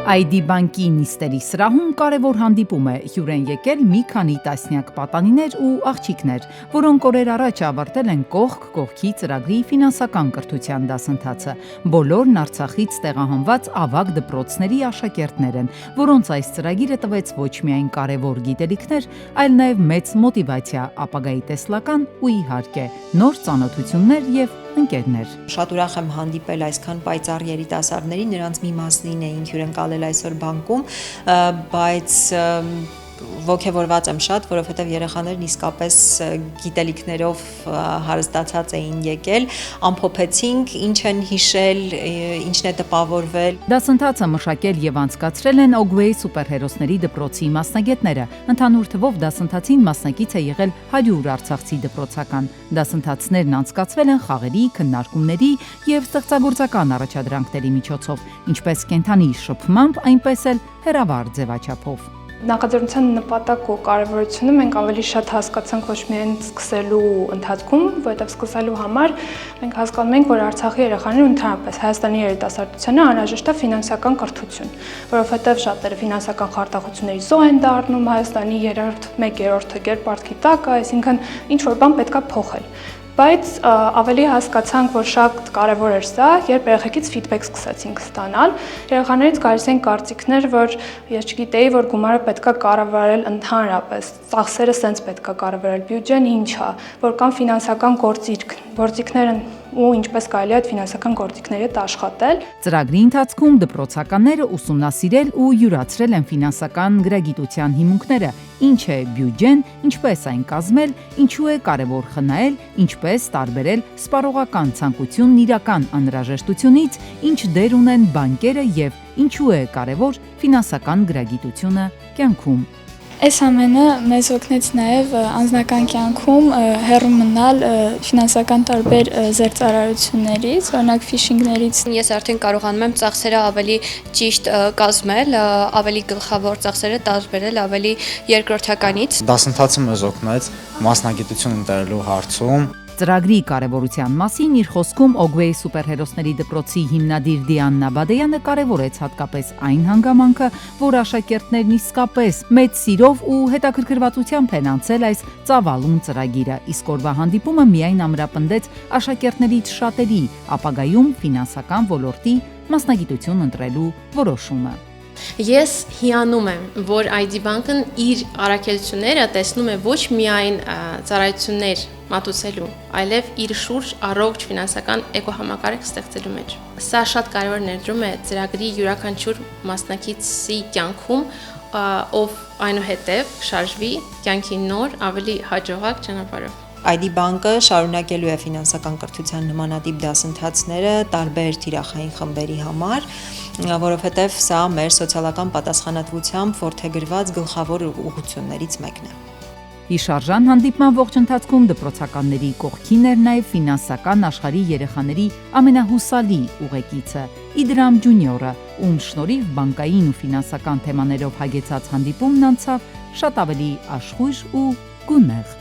ID բանկի նիստերի սրահում կարևոր հանդիպում է, հյուր են եկել մի քանի տասնյակ պատանիներ ու աղջիկներ, որոնք օրեր առաջ ավարտել են կողք կողքի ծրագրի ֆինանսական կրթության դասընթացը։ Բոլորն Արցախից տեղահանված ավագ դպրոցների աշակերտներ են, որոնց այս ծրագիրը տվեց ոչ միայն կարևոր գիտելիքներ, այլ նաև մեծ մոտիվացիա ապագայի տեսլական ու իհարկե նոր ծանոթություններ եւ ընկերներ։ Շատ ուրախ եմ հանդիպել այսքան պայծառ երիտասարդների, նրանց մի մասին էինք հյուրընկալել այսօր բանկում, բայց ոգևորված եմ շատ, որովհետև երեխաներն իսկապես գիտելիքներով հարստացած էին եկել, ամփոփեցինք, ինչ են հիշել, ինչն է տպավորվել։ Դասընթացը մշակել եւ անցկացրել են Ogway սուպերհերոսների դպրոցի մասնագետները։ Ընդհանուր թվով դասընթացին մասնակից է եղել 100 արցախցի դպրոցական։ Դասընթացներն անցկացվել են խաղերի, քննարկումների եւ ստեղծագործական առաջադրանքների միջոցով, ինչպես կենթանի շփմամբ, այնպես էլ հեռավար ձևաչափով։ Նախաձեռնության նպատակը ու կարևորությունը մենք ավելի շատ հասկացանք ոչ միայն սկսելու ընթացքում, որովհետև սկսելու համար մենք հասկանում ենք, որ Արցախի երեխաները ընդհանրապես Հայաստանի երիտասարդությանը անհրաժեշտ է ֆինանսական կրթություն, որովհետև շատերը ֆինանսական խարդախությունների զոհ են դառնում, Հայաստանի 3-րդ, 1/3 կերպարքի տակ, այսինքն ինչ որ բան պետք է փոխել։ Բայց ավելի հասկացանք, որ շատ կարևոր էր սա, երբ երեխեքից ֆիդբեք սկսեցինք ստանալ։ Երեխաներից գալիս են կարծիքներ, որ ես չգիտեի, որ գումարը պետքա կառավարել ընդհանրապես, ծախսերը սենց պետքա կառավարել, բյուջեն ինչ է, որ կան ֆինանսական գործիքներ ու ինչպես կարելի է այդ ֆինանսական գործիքների հետ աշխատել։ Ծրագրի ընթացքում դպրոցականները ուսումնասիրել ու յուրացրել են ֆինանսական գրագիտության հիմունքները, ինչ է բյուջեն, ինչպես այն կազմել, ինչու է կարևոր խնայել, ինչպես տարբերել սպառողական ցանկությունն իրական անհրաժեշտությունից, ինչ դեր ունեն բանկերը եւ ինչու է կարևոր ֆինանսական գրագիտությունը կյանքում։ Այս ամենը մեզ օգնեց նաև անձնական կյանքում հեռու մնալ ֆինանսական տարբեր զերծարարություններից, օրինակ ֆիշինգներից։ Ես արդեն կարողանում եմ ծախսերը ավելի ճիշտ կազմել, ավելի գլխավոր ծախսերը տարբերել ավելի երկրորդականից։ Դասընթացը մեզ օգնեց մասնագիտություն ընտրելու հարցում։ Ծրագրի կարևորության մասին իր խոսքում Ogway սուպերհերոսների դպրոցի հիմնադիր Դիաննա Բադեյանը կարևորեց հատկապես այն հանգամանքը, որ աշակերտներն իսկապես մեծ սիրով ու հետաքրքրվածությամբ են անցել այս ծավալուն ծրագիրը, իսկ օրվա հանդիպումը միայն ամրապնդեց աշակերտներից շատերի ապագայում ֆինանսական ոլորտի մասնագիտություն ընտրելու որոշումը։ Ես հիանում եմ, որ ID բանկն իր առաքելությունները տեսնում է ոչ միայն ծառայություններ մատուցելու, այլև իր շուրջ առողջ ֆինանսական էկոհամակարգ ստեղծելու մեջ։ Սա շատ կարևոր ներդրում է ծրագրի յուրաքանչյուր մասնակիցի կյանքում, ով այնուհետև շարժվի կյանքի նոր, ավելի հաջողակ ճանապարհով։ ID բանկը շարունակելու է ֆինանսական կրթության նմանատիպ դասընթացները տարբեր թիրախային խմբերի համար, որովհետև սա մեր սոցիալական պատասխանատվությամբ որդեգրված գլխավոր ուղղություններից մեկն է։ Հիշարժան հանդիպման ողջ ընթացքում դպրոցականների կողքին էր նաև ֆինանսական աշխարհի երեխաների ամենահուսալի ուղեկիցը Իդրամ Ջունիորը, ում շնորհիվ բանկային ու ֆինանսական թեմաներով հագեցած հանդիպումն անցավ շատ ավելի աշխույժ ու գունեղ։